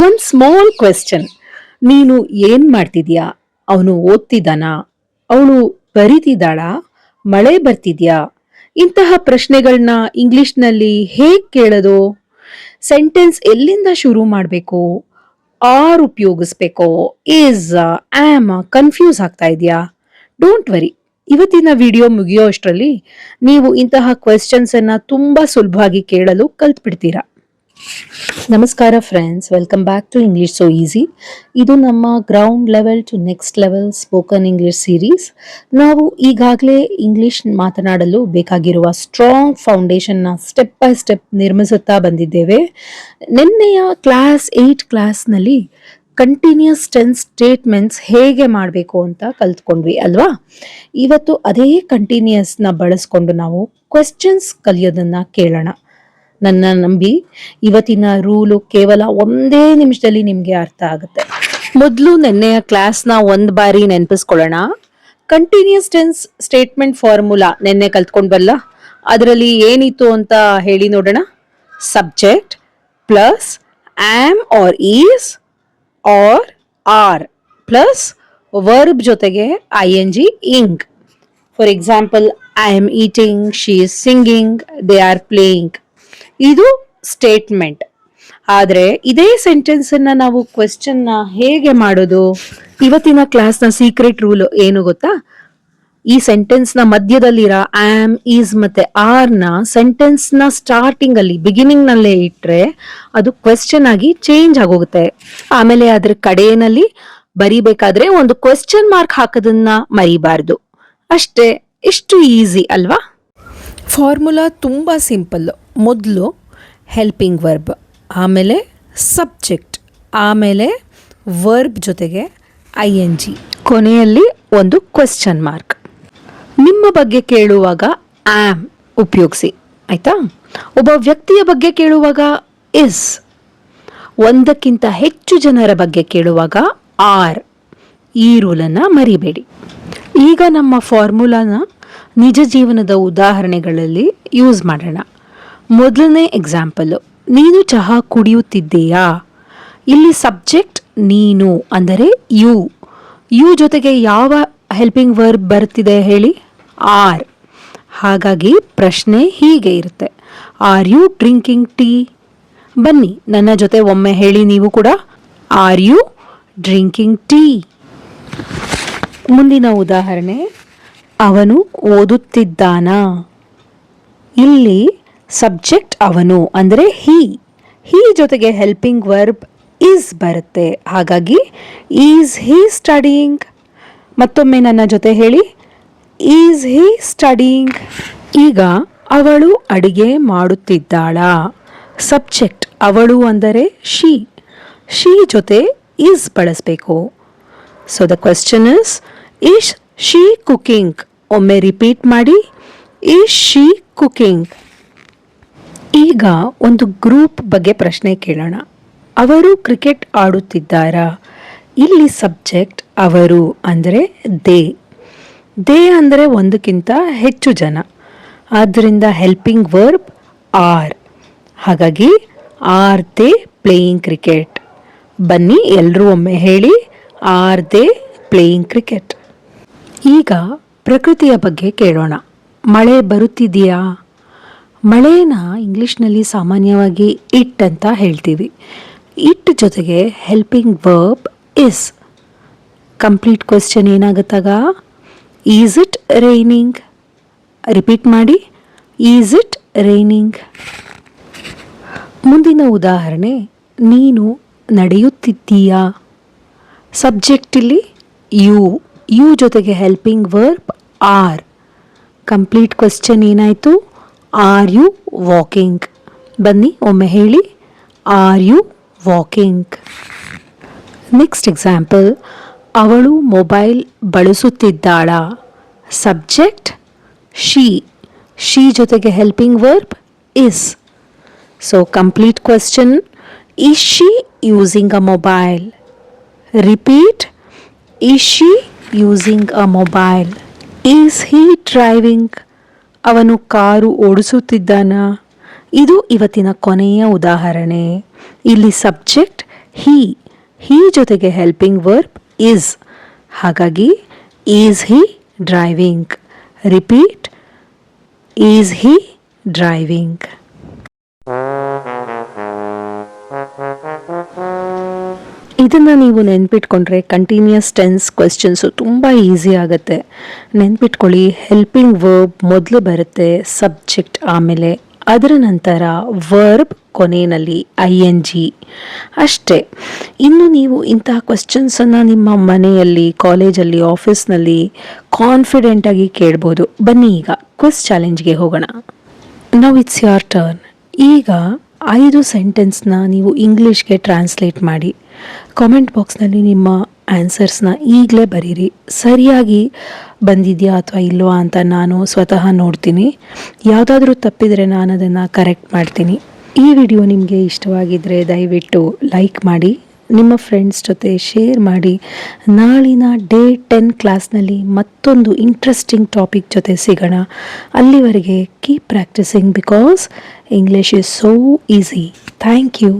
One small question. ನೀನು ಏನ್ ಮಾಡ್ತಿದ್ಯಾ? ಅವನು ಓದ್ತಿದ್ದಾನಾ? ಅವಳು ಬರೀತಿದ್ದಾಳಾ? ಮಳೆ ಬರ್ತಿದ್ಯಾ? ಇಂತಹ ಪ್ರಶ್ನೆಗಳನ್ನ ಇಂಗ್ಲಿಷ್ನಲ್ಲಿ ಹೇಗ್ ಕೇಳೋದು? ಸೆಂಟೆನ್ಸ್ ಎಲ್ಲಿಂದ ಶುರು ಮಾಡಬೇಕು? ಆರ್ ಉಪಯೋಗಿಸ್ಬೇಕೋ? ಈಸ್, ಆಮ್ ಕನ್ಫ್ಯೂಸ್ ಆಗ್ತಾ ಇದೆಯಾ? ಡೋಂಟ್ ವರಿ, ಇವತ್ತಿನ ವಿಡಿಯೋ ಮುಗಿಯೋ ಅಷ್ಟರಲ್ಲಿ ನೀವು ಇಂತಹ ಕ್ವೆಶ್ಚನ್ಸ್ ಅನ್ನ ತುಂಬಾ ಸುಲಭವಾಗಿ ಕೇಳಲು ಕಲ್ತ್ಬಿಡ್ತೀರಾ. ನಮಸ್ಕಾರ friends, welcome back to English so easy. ಇದು ನಮ್ಮ ground level to next level spoken English series. ನಾವು ಈಗಾಗಲೇ ಇಂಗ್ಲಿಷ್ ಮಾತನಾಡಲು ಬೇಕಾಗಿರುವ ಸ್ಟ್ರಾಂಗ್ ಫೌಂಡೇಶನ್ನ ಸ್ಟೆಪ್ ಬೈ ಸ್ಟೆಪ್ ನಿರ್ಮಿಸುತ್ತಾ ಬಂದಿದ್ದೇವೆ. ನಿನ್ನೆಯ ಕ್ಲಾಸ್ 8 ಕ್ಲಾಸ್ನಲ್ಲಿ ಕಂಟಿನ್ಯೂಸ್ ಟೆನ್ಸ್ ಸ್ಟೇಟ್ಮೆಂಟ್ಸ್ ಹೇಗೆ ಮಾಡಬೇಕು ಅಂತ ಕಲ್ತ್ಕೊಂಡ್ವಿ ಅಲ್ವಾ? ಇವತ್ತು ಅದೇ ಕಂಟಿನ್ಯೂಸ್ನ ಬಳಸ್ಕೊಂಡು ನಾವು ಕ್ವೆಶ್ಚನ್ಸ್ ಕಲಿಯೋದನ್ನ ಕೇಳೋಣ. ನನ್ನ ನಂಬಿ ಇವತ್ತಿನ ರೂಲು ಕೇವಲ ಒಂದೇ ನಿಮಿಷದಲ್ಲಿ ನಿಮಗೆ ಅರ್ಥ ಆಗುತ್ತೆ. ಮೊದಲು ನೆನ್ನೆಯ ಕ್ಲಾಸ್ನ ಒಂದು ಬಾರಿ ನೆನಪಿಸ್ಕೊಳ್ಳೋಣ. ಕಂಟಿನ್ಯೂಸ್ ಟೆನ್ಸ್ ಸ್ಟೇಟ್ಮೆಂಟ್ ಫಾರ್ಮುಲಾ ನೆನ್ನೆ ಕಲ್ತ್ಕೊಂಡ್ಬಲ್ಲ, ಅದರಲ್ಲಿ ಏನಿತ್ತು ಅಂತ ಹೇಳಿ ನೋಡೋಣ. Subject plus am are is are are plus verb ಜೊತೆಗೆ ING ing. For example, I am eating, she is singing, they are playing. ಇದು ಸ್ಟೇಟ್ಮೆಂಟ್. ಆದ್ರೆ ಇದೇ ಸೆಂಟೆನ್ಸ್ ಅನ್ನ ನಾವು ಕ್ವೆಶ್ಚನ್ ನ ಹೇಗೆ ಮಾಡೋದು? ಇವತ್ತಿನ ಕ್ಲಾಸ್ ನ ಸೀಕ್ರೆಟ್ ರೂಲ್ ಏನು ಗೊತ್ತಾ? ಈ ಸೆಂಟೆನ್ಸ್ ನ ಮಧ್ಯದಲ್ಲಿರೋ ಆಮ್, ಈಸ್ ಮತ್ತೆ ಆರ್ ನ ಸೆಂಟೆನ್ಸ್ ನ ಸ್ಟಾರ್ಟಿಂಗ್ ಅಲ್ಲಿ, ಬಿಗಿನಿಂಗ್ ನಲ್ಲೇ ಇಟ್ರೆ ಅದು ಕ್ವೆಶ್ಚನ್ ಆಗಿ ಚೇಂಜ್ ಆಗೋಗುತ್ತೆ. ಆಮೇಲೆ ಅದ್ರ ಕಡೆಯಲ್ಲಿ ಬರಿಬೇಕಾದ್ರೆ ಒಂದು ಕ್ವೆಶ್ಚನ್ ಮಾರ್ಕ್ ಹಾಕೋದನ್ನ ಮರಿಬಾರ್ದು. ಅಷ್ಟೇ, ಇಷ್ಟು ಈಸಿ ಅಲ್ವಾ? ಫಾರ್ಮುಲಾ ತುಂಬ ಸಿಂಪಲ್. ಮೊದಲು ಹೆಲ್ಪಿಂಗ್ ವರ್ಬ್, ಆಮೇಲೆ ಸಬ್ಜೆಕ್ಟ್, ಆಮೇಲೆ ವರ್ಬ್ ಜೊತೆಗೆ ING, ಕೊನೆಯಲ್ಲಿ ಒಂದು ಕ್ವೆಶ್ಚನ್ ಮಾರ್ಕ್. ನಿಮ್ಮ ಬಗ್ಗೆ ಕೇಳುವಾಗ ಆಮ್ ಉಪಯೋಗಿಸಿ, ಆಯ್ತಾ? ಒಬ್ಬ ವ್ಯಕ್ತಿಯ ಬಗ್ಗೆ ಕೇಳುವಾಗ ಇಸ್, ಒಂದಕ್ಕಿಂತ ಹೆಚ್ಚು ಜನರ ಬಗ್ಗೆ ಕೇಳುವಾಗ ಆರ್. ಈ ರೂಲನ್ನು ಮರಿಬೇಡಿ. ಈಗ ನಮ್ಮ ಫಾರ್ಮುಲಾನ ನಿಜ ಜೀವನದ ಉದಾಹರಣೆಗಳಲ್ಲಿ ಯೂಸ್ ಮಾಡೋಣ. ಮೊದಲನೇ ಎಕ್ಸಾಂಪಲ್, ನೀನು ಚಹಾ ಕುಡಿಯುತ್ತಿದ್ದೀಯಾ? ಇಲ್ಲಿ ಸಬ್ಜೆಕ್ಟ್ ನೀನು ಅಂದರೆ ಯು. ಯು ಜೊತೆಗೆ ಯಾವ ಹೆಲ್ಪಿಂಗ್ ವರ್ಬ್ ಬರ್ತಿದೆ ಹೇಳಿ? ಆರ್. ಹಾಗಾಗಿ ಪ್ರಶ್ನೆ ಹೀಗೆ ಇರುತ್ತೆ, ಆರ್ ಯು ಡ್ರಿಂಕಿಂಗ್ ಟೀ? ಬನ್ನಿ ನನ್ನ ಜೊತೆ ಒಮ್ಮೆ ಹೇಳಿ ನೀವು ಕೂಡ, ಆರ್ ಯು ಡ್ರಿಂಕಿಂಗ್ ಟೀ? ಮುಂದಿನ ಉದಾಹರಣೆ, ಅವನು ಓದುತ್ತಿದ್ದಾನಾ? ಇಲ್ಲಿ ಸಬ್ಜೆಕ್ಟ್ ಅವನು ಅಂದರೆ ಹಿ ಜೊತೆಗೆ ಹೆಲ್ಪಿಂಗ್ ವರ್ಬ್ ಈಸ್ ಬರುತ್ತೆ. ಹಾಗಾಗಿ ಈಸ್ ಹಿ ಸ್ಟಡಿಯಿಂಗ್? ಮತ್ತೊಮ್ಮೆ ನನ್ನ ಜೊತೆ ಹೇಳಿ, ಈಸ್ ಹಿ ಸ್ಟಡಿಯಿಂಗ್? ಈಗ ಅವಳು ಅಡಿಗೆ ಮಾಡುತ್ತಿದ್ದಾಳಾ? ಸಬ್ಜೆಕ್ಟ್ ಅವಳು ಅಂದರೆ ಶಿ ಜೊತೆ ಈಸ್ ಬಳಸಬೇಕು. So the question is she cooking? ಒಮ್ಮೆ ರಿಪೀಟ್ ಮಾಡಿ, ಈಸ್ ಶಿ ಕುಕಿಂಗ್? ಈಗ ಒಂದು ಗ್ರೂಪ್ ಬಗ್ಗೆ ಪ್ರಶ್ನೆ ಕೇಳೋಣ. ಅವರು ಕ್ರಿಕೆಟ್ ಆಡುತ್ತಿದ್ದಾರಾ? ಇಲ್ಲಿ ಸಬ್ಜೆಕ್ಟ್ ಅವರು ಅಂದರೆ ದೇ ಅಂದರೆ ಒಂದಕ್ಕಿಂತ ಹೆಚ್ಚು ಜನ, ಆದ್ದರಿಂದ ಹೆಲ್ಪಿಂಗ್ ವರ್ಬ್ ಆರ್. ಹಾಗಾಗಿ ಆರ್ ದೇ ಪ್ಲೇಯಿಂಗ್ ಕ್ರಿಕೆಟ್? ಬನ್ನಿ ಎಲ್ಲರೂ ಒಮ್ಮೆ ಹೇಳಿ, ಆರ್ ದೇ ಪ್ಲೇಯಿಂಗ್ ಕ್ರಿಕೆಟ್? ಈಗ ಪ್ರಕೃತಿಯ ಬಗ್ಗೆ ಕೇಳೋಣ. ಮಳೆ ಬರುತ್ತಿದೆಯಾ? ಮಳೆನ ಇಂಗ್ಲಿಷ್ನಲ್ಲಿ ಸಾಮಾನ್ಯವಾಗಿ ಇಟ್ ಅಂತ ಹೇಳ್ತೀವಿ. ಇಟ್ ಜೊತೆಗೆ helping verb is. Complete question ಏನಾಗುತ್ತಾಗ? Is it raining? ರಿಪೀಟ್ ಮಾಡಿ, ಈಸ್ ಇಟ್ ರೈನಿಂಗ್? ಮುಂದಿನ ಉದಾಹರಣೆ, ನೀನು ನಡೆಯುತ್ತಿದ್ದೀಯಾ? ಸಬ್ಜೆಕ್ಟ್ ಇಲ್ಲಿ ಯು ಜೊತೆಗೆ helping verb are. Complete question ಏನಾಯಿತು? Are you walking? ಬನ್ನಿ ಒಮ್ಮೆ ಹೇಳಿ, are you walking? Next example, ಅವಳು ಮೊಬೈಲ್ ಬಳಸುತ್ತಿದ್ದಾಳಾ? ಸಬ್ಜೆಕ್ಟ್ ಶಿ ಜೊತೆಗೆ helping verb is. So complete question, is she using a mobile? Repeat, is she using a mobile? Is he driving? ಅವನು car ಓಡಿಸುತ್ತಿದ್ದಾನಾ? ಇದು ಇವತ್ತಿನ ಕೊನೆಯ ಉದಾಹರಣೆ. ಇಲ್ಲಿ ಸಬ್ಜೆಕ್ಟ್ ಹಿ ಹಿ ಜೊತೆಗೆ ಹೆಲ್ಪಿಂಗ್ ವರ್ಬ್ ಈಸ್. ಹಾಗಾಗಿ is he driving. Repeat, is he driving. ಇದನ್ನು ನೀವು ನೆನ್ಪಿಟ್ಕೊಂಡ್ರೆ ಕಂಟಿನ್ಯೂಸ್ ಟೆನ್ಸ್ ಕ್ವೆಶ್ಚನ್ಸು ತುಂಬ ಈಸಿ ಆಗುತ್ತೆ. ನೆನ್ಪಿಟ್ಕೊಳ್ಳಿ, ಹೆಲ್ಪಿಂಗ್ ವರ್ಬ್ ಮೊದಲು ಬರುತ್ತೆ, ಸಬ್ಜೆಕ್ಟ್ ಆಮೇಲೆ, ಅದರ ನಂತರ ವರ್ಬ್ ಕೊನೆಯಲ್ಲಿ ING ಅಷ್ಟೇ. ಇನ್ನು ನೀವು ಇಂತಹ ಕ್ವೆಶ್ಚನ್ಸನ್ನು ನಿಮ್ಮ ಮನೆಯಲ್ಲಿ, ಕಾಲೇಜಲ್ಲಿ, ಆಫೀಸ್ನಲ್ಲಿ ಕಾನ್ಫಿಡೆಂಟಾಗಿ ಕೇಳ್ಬೋದು. ಬನ್ನಿ ಈಗ ಕ್ವಿಸ್ ಚಾಲೆಂಜ್ಗೆ ಹೋಗೋಣ. Now it's your turn. ಈಗ 5 ಸೆಂಟೆನ್ಸ್ನ ನೀವು ಇಂಗ್ಲೀಷ್ಗೆ ಟ್ರಾನ್ಸ್ಲೇಟ್ ಮಾಡಿ. ಕಾಮೆಂಟ್ ಬಾಕ್ಸ್ನಲ್ಲಿ ನಿಮ್ಮ ಆನ್ಸರ್ಸ್ನ ಈಗಲೇ ಬರೀರಿ. ಸರಿಯಾಗಿ ಬಂದಿದೆಯಾ ಅಥವಾ ಇಲ್ವಾ ಅಂತ ನಾನು ಸ್ವತಃ ನೋಡ್ತೀನಿ. ಯಾವುದಾದ್ರೂ ತಪ್ಪಿದರೆ ನಾನು ಅದನ್ನು ಕರೆಕ್ಟ್ ಮಾಡ್ತೀನಿ. ಈ ವಿಡಿಯೋ ನಿಮಗೆ ಇಷ್ಟವಾಗಿದ್ದರೆ ದಯವಿಟ್ಟು ಲೈಕ್ ಮಾಡಿ, ನಿಮ್ಮ ಫ್ರೆಂಡ್ಸ್ ಜೊತೆ ಶೇರ್ ಮಾಡಿ. ನಾಳಿನ ಡೇ 10 ಕ್ಲಾಸ್ನಲ್ಲಿ ಮತ್ತೊಂದು ಇಂಟ್ರೆಸ್ಟಿಂಗ್ ಟಾಪಿಕ್ ಜೊತೆ ಸಿಗೋಣ. ಅಲ್ಲಿವರೆಗೆ keep practising because English is so easy. Thank you.